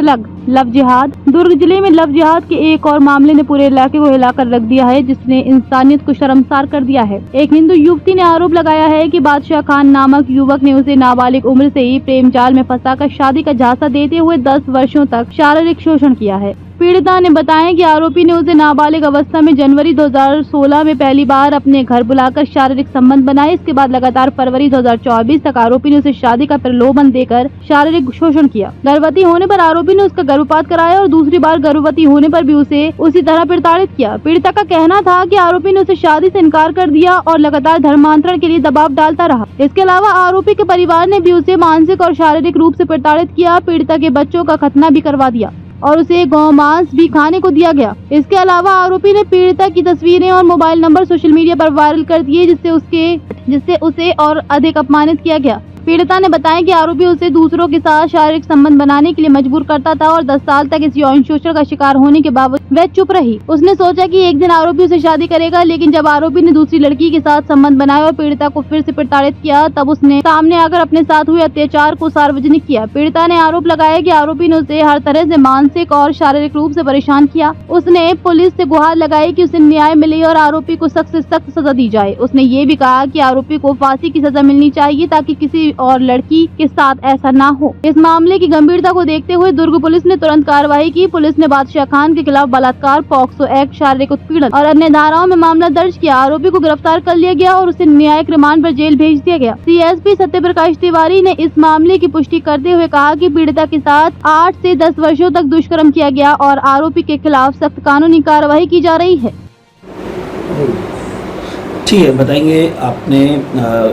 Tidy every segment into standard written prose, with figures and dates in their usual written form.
अलग लव जिहाद। दुर्ग जिले में लव जिहाद के एक और मामले ने पूरे इलाके को हिलाकर रख दिया है, जिसने इंसानियत को शर्मसार कर दिया है। एक हिंदू युवती ने आरोप लगाया है कि बादशाह खान नामक युवक ने उसे नाबालिग उम्र से ही प्रेम जाल में फंसाकर शादी का झांसा देते हुए 10 वर्षों तक शारीरिक शोषण किया है। पीड़िता ने बताया कि आरोपी ने उसे नाबालिग अवस्था में जनवरी 2016 में पहली बार अपने घर बुलाकर शारीरिक संबंध बनाए। इसके बाद लगातार फरवरी 2024 तक आरोपी ने उसे शादी का प्रलोभन देकर शारीरिक शोषण किया। गर्भवती होने पर आरोपी ने उसका गर्भपात कराया और दूसरी बार गर्भवती होने पर भी उसे उसी तरह प्रताड़ित किया। पीड़िता का कहना था कि आरोपी ने उसे शादी से इनकार कर दिया और लगातार धर्मांतरण के लिए दबाव डालता रहा। इसके अलावा आरोपी के परिवार ने भी उसे मानसिक और शारीरिक रूप से प्रताड़ित किया। पीड़िता के बच्चों का खतना भी करवा दिया और उसे गौमांस भी खाने को दिया गया। इसके अलावा आरोपी ने पीड़िता की तस्वीरें और मोबाइल नंबर सोशल मीडिया पर वायरल कर दिए, जिससे उसे और अधिक अपमानित किया गया। पीड़िता ने बताया कि आरोपी उसे दूसरों के साथ शारीरिक संबंध बनाने के लिए मजबूर करता था और 10 साल तक इस यौन शोषण का शिकार होने के बावजूद वह चुप रही। उसने सोचा कि एक दिन आरोपी उसे शादी करेगा, लेकिन जब आरोपी ने दूसरी लड़की के साथ संबंध बनाया और पीड़िता को फिर से प्रताड़ित किया, तब उसने सामने आकर अपने साथ हुए अत्याचार को सार्वजनिक किया। पीड़िता ने आरोप लगाया कि आरोपी ने उसे हर तरह से मानसिक और शारीरिक रूप से परेशान किया। उसने पुलिस से गुहार लगाई कि उसे न्याय मिले और आरोपी को सख्त से सख्त सजा दी जाए। उसने ये भी कहा कि आरोपी को फांसी की सजा मिलनी चाहिए ताकि किसी और लड़की के साथ ऐसा ना हो। इस मामले की गंभीरता को देखते हुए दुर्ग पुलिस ने तुरंत कार्रवाई की। पुलिस ने बादशाह खान के खिलाफ बलात्कार, पॉक्सो एक्ट, शारीरिक उत्पीड़न और अन्य धाराओं में मामला दर्ज किया। आरोपी को गिरफ्तार कर लिया गया और उसे न्यायिक रिमांड पर जेल भेज दिया गया। सीएसपी सत्यप्रकाश तिवारी ने इस मामले की पुष्टि करते हुए कहा कि पीड़िता के साथ 8 से 10 वर्षों तक दुष्कर्म किया गया और आरोपी के खिलाफ सख्त कानूनी कार्रवाई की जा रही है। ठीक है, बताएंगे आपने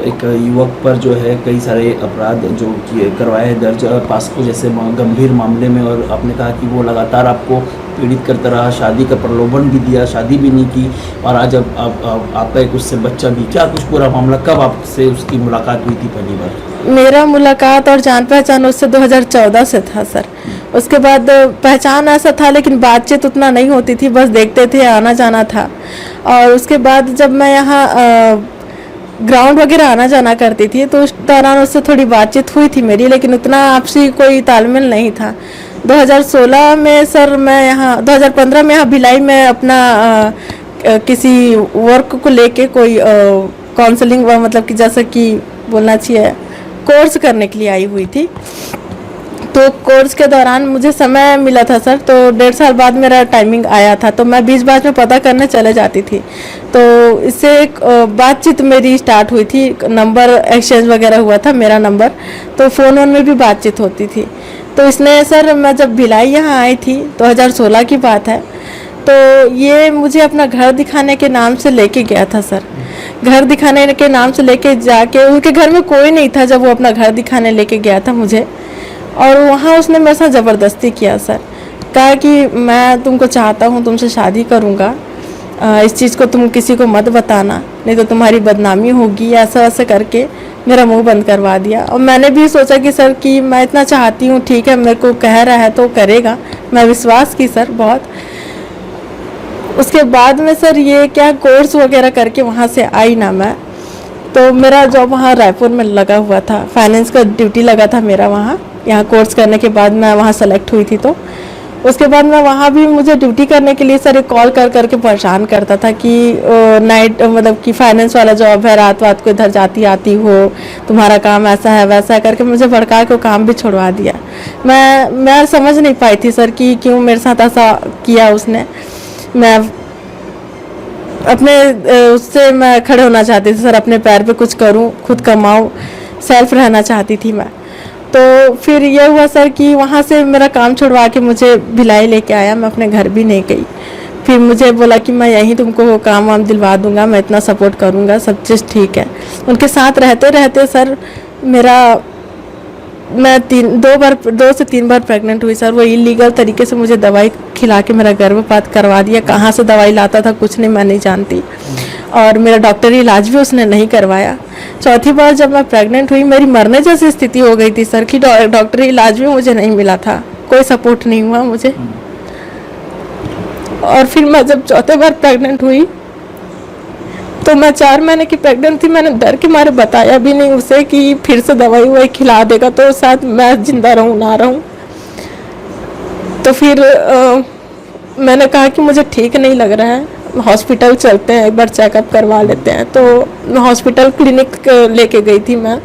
एक युवक पर जो है कई सारे अपराध जो करवाए हैं दर्ज पास्को जैसे गंभीर मामले में, और आपने कहा कि वो लगातार आपको पीड़ित करता रहा, शादी का प्रलोभन भी दिया, शादी भी नहीं की, और आज अब आपका एक उससे बच्चा भी। क्या कुछ पूरा मामला, कब आपसे उसकी मुलाकात हुई थी पहली बार? मेरा मुलाकात और जान पहचान उससे 2014 से था सर। उसके बाद पहचान ऐसा था, लेकिन बातचीत उतना नहीं होती थी, बस देखते थे, आना जाना था। और उसके बाद जब मैं यहाँ ग्राउंड वगैरह आना जाना करती थी तो उस दौरान उससे थोड़ी बातचीत हुई थी मेरी, लेकिन उतना आपसी कोई तालमेल नहीं था। 2016 में सर मैं यहाँ 2015 में यहाँ भिलाई में अपना किसी वर्क को लेके कोई काउंसलिंग मतलब कि जैसा कि बोलना चाहिए कोर्स करने के लिए आई हुई थी। तो कोर्स के दौरान मुझे समय मिला था सर, तो 1.5 साल बाद मेरा टाइमिंग आया था, तो मैं बीच में पता करने चले जाती थी। तो इससे एक बातचीत मेरी स्टार्ट हुई थी, नंबर एक्सचेंज वगैरह हुआ था मेरा नंबर, तो फ़ोन में भी बातचीत होती थी। तो इसने सर मैं जब भिलाई यहाँ आई थी 2016 की बात है, तो ये मुझे अपना घर दिखाने के नाम से लेके गया था सर। घर दिखाने के नाम से लेके जाके उनके घर में कोई नहीं था जब वो अपना घर दिखाने लेके गया था मुझे, और वहाँ उसने मेरे साथ ज़बरदस्ती किया सर। कहा कि मैं तुमको चाहता हूँ, तुमसे शादी करूँगा, इस चीज़ को तुम किसी को मत बताना, नहीं तो तुम्हारी बदनामी होगी, ऐसा ऐसा करके मेरा मुंह बंद करवा दिया। और मैंने भी सोचा कि सर कि मैं इतना चाहती हूँ, ठीक है मेरे को कह रहा है तो करेगा, मैं विश्वास की सर बहुत। उसके बाद में सर ये क्या कोर्स वगैरह करके वहाँ से आई ना मैं, तो मेरा जॉब वहाँ रायपुर में लगा हुआ था, फाइनेंस का ड्यूटी लगा था मेरा वहाँ। यहाँ कोर्स करने के बाद मैं वहाँ सेलेक्ट हुई थी, तो उसके बाद मैं वहाँ भी मुझे ड्यूटी करने के लिए सर एक कॉल कर करके परेशान करता था कि नाइट मतलब कि फाइनेंस वाला जॉब है, रात को इधर जाती आती हो, तुम्हारा काम ऐसा है वैसा है करके मुझे भड़का के काम भी छुड़वा दिया। मैं समझ नहीं पाई थी सर कि क्यों मेरे साथ ऐसा किया उसने। मैं अपने उससे मैं खड़े होना चाहती थी सर, अपने पैर पे कुछ करूं, खुद कमाऊं, सेल्फ रहना चाहती थी मैं। तो फिर ये हुआ सर कि वहाँ से मेरा काम छुड़वा के मुझे भिलाई लेके आया, मैं अपने घर भी नहीं गई। फिर मुझे बोला कि मैं यहीं तुमको काम वाम दिलवा दूंगा, मैं इतना सपोर्ट करूंगा, सब चीज़ ठीक है। उनके साथ रहते रहते सर मैं 2 से 3 बार प्रेग्नेंट हुई सर। वो इलीगल तरीके से मुझे दवाई खिला के मेरा गर्भपात करवा दिया। कहाँ से दवाई लाता था कुछ नहीं, मैं नहीं जानती, और मेरा डॉक्टरी इलाज भी उसने नहीं करवाया। चौथी बार जब मैं प्रेग्नेंट हुई, मेरी मरने जैसी स्थिति हो गई थी सर कि डॉक्टरी इलाज भी मुझे नहीं मिला था, कोई सपोर्ट नहीं हुआ मुझे। और फिर मैं जब चौथे बार प्रेग्नेंट हुई तो मैं 4 महीने की प्रेग्नेंट थी। मैंने डर के मारे बताया भी नहीं उसे कि फिर से दवाई ववाई खिला देगा तो शायद मैं जिंदा रहूं ना रहूं। तो फिर मैंने कहा कि मुझे ठीक नहीं लग रहा है, हॉस्पिटल चलते हैं, एक बार चेकअप करवा लेते हैं। तो हॉस्पिटल क्लिनिक लेके गई थी मैं,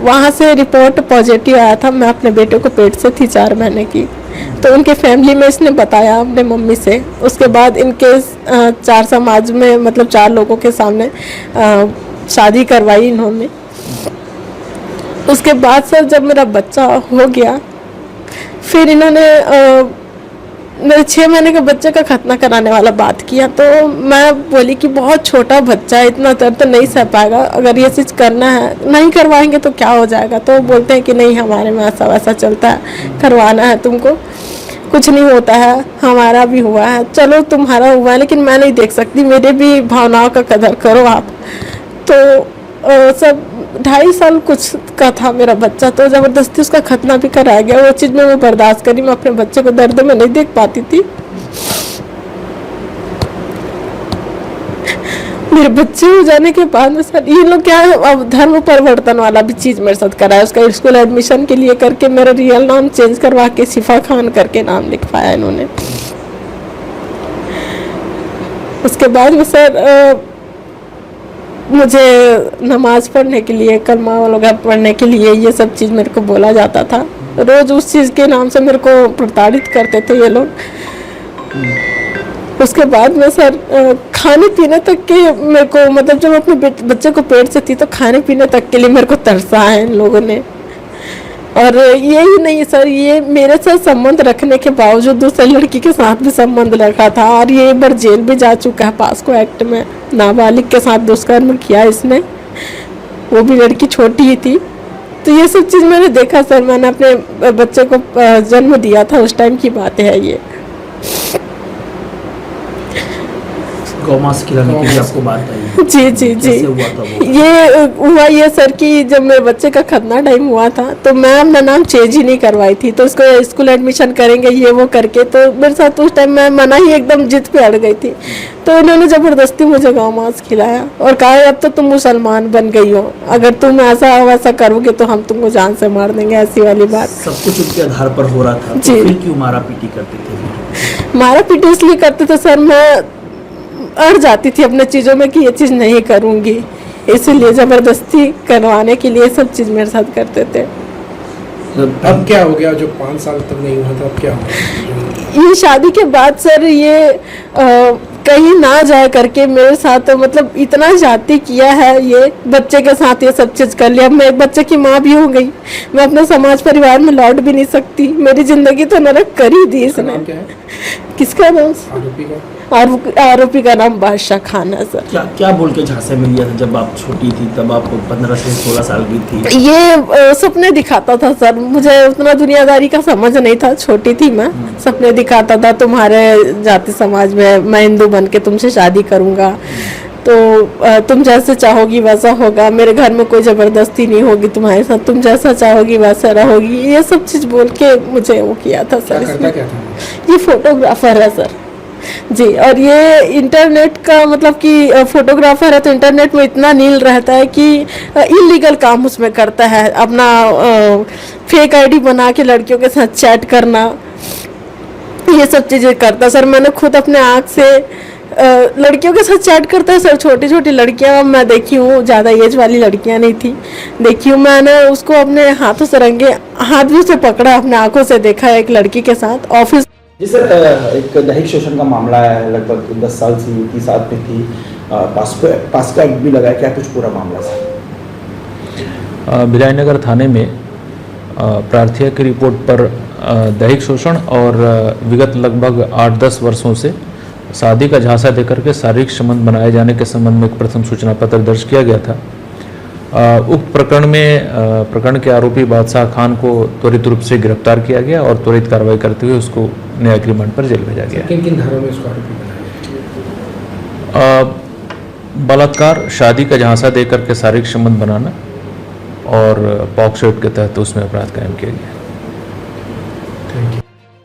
वहाँ से रिपोर्ट पॉजिटिव आया था। मैं अपने बेटे को पेट से थी 4 महीने की, तो उनके फैमिली में इसने बताया अपने मम्मी से। उसके बाद इनके 4 समाज में मतलब 4 लोगों के सामने शादी करवाई इन्होंने। उसके बाद सर जब मेरा बच्चा हो गया, फिर इन्होंने मेरे 6 महीने के बच्चे का खतना कराने वाला बात किया। तो मैं बोली कि बहुत छोटा बच्चा है, इतना दर्द नहीं सह पाएगा, अगर ये चीज़ करना है, नहीं करवाएंगे तो क्या हो जाएगा। तो बोलते हैं कि नहीं, हमारे में ऐसा वैसा चलता है, करवाना है तुमको, कुछ नहीं होता है, हमारा भी हुआ है, चलो तुम्हारा हुआ है, लेकिन मैं नहीं देख सकती, मेरे भी भावनाओं का कदर करो आप। तो सब 2.5 साल कुछ का था मेरा बच्चा, तो ज़बरदस्ती उसका खतना भी कराया गया। वो चीज़ में मैं बर्दाश्त करी, मैं अपने बच्चे को दर्द में नहीं देख पाती थी। मेरे बच्चे हो जाने के बाद में सर ये लोग क्या है, अब धर्म परिवर्तन वाला भी चीज़ मेरे साथ करा है। उसका स्कूल एडमिशन के लिए करके मेरा रियल नाम चेंज करवा के शिफा खान करके नाम लिखवाया इन्होंने। उसके बाद में सर मुझे नमाज पढ़ने के लिए, कलमा वगैरह पढ़ने के लिए ये सब चीज़ मेरे को बोला जाता था। रोज़ उस चीज़ के नाम से मेरे को प्रताड़ित करते थे ये लोग। उसके बाद में सर खाने पीने तक के मेरे को, मतलब जब मैं अपने बच्चे को पेट से थी तो खाने पीने तक के लिए मेरे को तरसा है इन लोगों ने। और यही नहीं सर, ये मेरे साथ संबंध रखने के बावजूद दूसरी लड़की के साथ भी संबंध रखा था, और ये एक बार जेल भी जा चुका है। पास्को एक्ट में नाबालिग के साथ दुष्कर्म किया इसने, वो भी लड़की छोटी ही थी। तो ये सब चीज़ मैंने देखा सर। मैंने अपने बच्चे को जन्म दिया था, उस टाइम की बात है ये। गौमांस खिलाने की भी आपको बात आई? जी जी जी। हुआ था वो? ये हुआ ये सर कि जब मेरे बच्चे का खतना टाइम हुआ था तो मैं अपना नाम चेंज ही नहीं करवाई थी। तो उसको स्कूल एडमिशन करेंगे ये वो करके, तो मेरे साथ उस टाइम मैं मना ही एकदम जिद पे अड़ गई थी। तो इन्होंने ज़बरदस्ती मुझे गौमांस खिलाया और कहा अब तो तुम मुसलमान बन गई हो, अगर तुम ऐसा वैसा करोगे तो हम तुमको जान से मार देंगे, ऐसी वाली बात। सब कुछ उनके आधार पर हो रहा था, तो जी। फिर क्यों मारा पीटी करते थे? मारा पीटी इसलिए करते थे सर, मैं अड़ जाती थी अपने चीज़ों में कि ये चीज़ नहीं करूँगी, इसीलिए ज़बरदस्ती करवाने के लिए सब चीज़ मेरे साथ करते थे। अब क्या हो गया जो 5 साल तक नहीं हुआ था, अब क्या हुआ? ये शादी के बाद सर ये कहीं ना जाए करके मेरे साथ मतलब इतना जाती किया है, ये बच्चे के साथ ये सब चीज़ कर लिया। मैं एक बच्चे की माँ भी हो गई, मैं अपने समाज परिवार में लौट भी नहीं सकती, मेरी ज़िंदगी तो नरक कर ही दी इसने। क्या है? किसका नाम? आरोपी का? आरोपी का नाम बादशाह खान है सर। क्या बोल के झांसे में लिया था जब आप छोटी थी? तब आप 15 से 16 साल की थी। ये सपने दिखाता था सर, मुझे उतना दुनियादारी का समझ नहीं था, छोटी थी मैं। सपने दिखाता था तुम्हारे जाति समाज में मैं हिंदू बन के तुमसे शादी करूँगा, तो तुम जैसे चाहोगी वैसा होगा, मेरे घर में कोई ज़बरदस्ती नहीं होगी तुम्हारे साथ, तुम जैसा चाहोगी वैसा रहोगी, ये सब चीज़ बोल के मुझे वो किया था सर। करता क्या था? ये फोटोग्राफर है सर जी, और ये इंटरनेट का मतलब कि फोटोग्राफर है तो इंटरनेट में इतना नील रहता है कि इलीगल काम उसमें करता है, अपना फेक आईडी बना के लड़कियों के साथ चैट करना, ये सब चीज़ें करता सर। मैंने खुद अपने आँख से लड़कियों के साथ चैट करता है सर, छोटी छोटी लड़कियां मैं देखी हूँ, ज़्यादा एज वाली लड़कियां नहीं थी, देखी हूँ मैंने उसको अपने हाथों से रंगे हाथ भी उसे पकड़ा, अपने आंखों से देखा है एक लड़की के साथ ऑफिस। जी सर, एक दैहिक शोषण का मामला है, लगभग 10 साल से युवती साथ में थी, पास्को एक्ट भी लगाया, क्या कुछ पूरा मामला सर? भिलाई थाने में प्रार्थिया की रिपोर्ट पर दैहिक शोषण और विगत लगभग 8-10 वर्षों से शादी का झांसा देकर के शारीरिक संबंध बनाए जाने के संबंध में एक प्रथम सूचना पत्र दर्ज किया गया था। उक्त प्रकरण के आरोपी बादशाह खान को त्वरित रूप से गिरफ्तार किया गया और त्वरित कार्रवाई करते हुए उसको न्यायिक रिमांड पर जेल भेजा गया। किन किन धाराओं में इसको आरोपी बनाया गया? बलात्कार, शादी का झांसा देकर के शारीरिक संबंध बनाना और पॉक्सो एक्ट के तहत उसमें अपराध कायम किया गया।